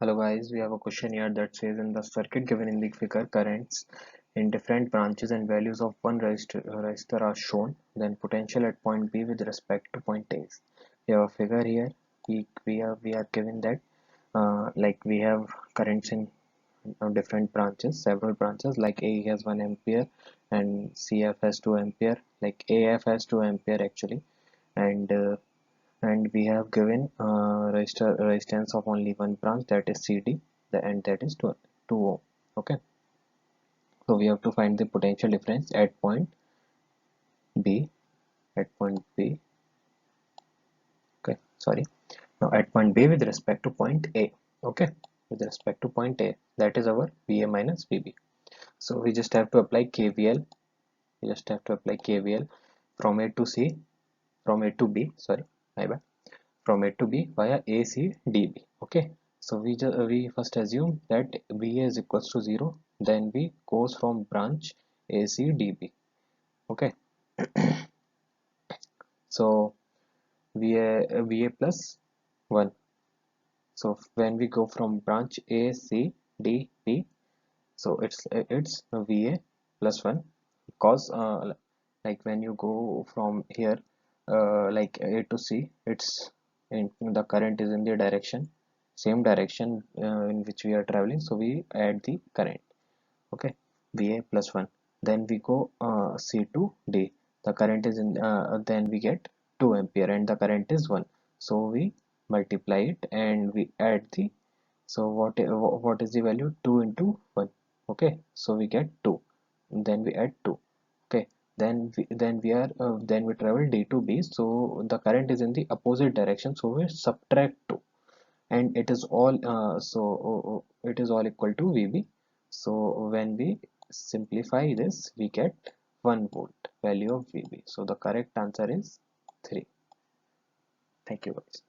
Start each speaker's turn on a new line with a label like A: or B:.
A: Hello guys, we have a question here that says in the circuit given in the figure, currents in different branches and values of one resistor are shown, then potential at point B with respect to point A. We have a figure here. We are given that like we have currents in different branches, several branches, like A has 1 ampere and CF has 2 ampere, like AF has 2 ampere actually, and we have given resistance of only one branch, that is CD, and that is 2 ohm. Okay, so we have to find the potential difference at point B. At point B, okay, sorry, now at point B with respect to point A. Okay, with respect to point A, that is our VA minus VB. So we just have to apply KVL. We just have to apply KVL from A to C, from A to B, sorry, my bad, from A to B via ACDB. Okay, so we first assume that VA is equals to 0, then we goes from branch ACDB. Okay, so VA plus 1. So when we go from branch ACDB, so it's VA plus 1, because like when you go from here like A to C, it's the current is in the same direction in which we are traveling, so we add the current. Okay, VA plus 1, then we go C to D, the current is in then we get 2 ampere and the current is 1, so we multiply it and we add the, so what is the value? 2 into 1. Okay, so we get 2, then we add 2. Okay, then we travel D to B, so the current is in the opposite direction, so we subtract 2, and it is all it is all equal to VB. So when we simplify this, we get 1 volt value of VB. So the correct answer is 3. Thank you guys.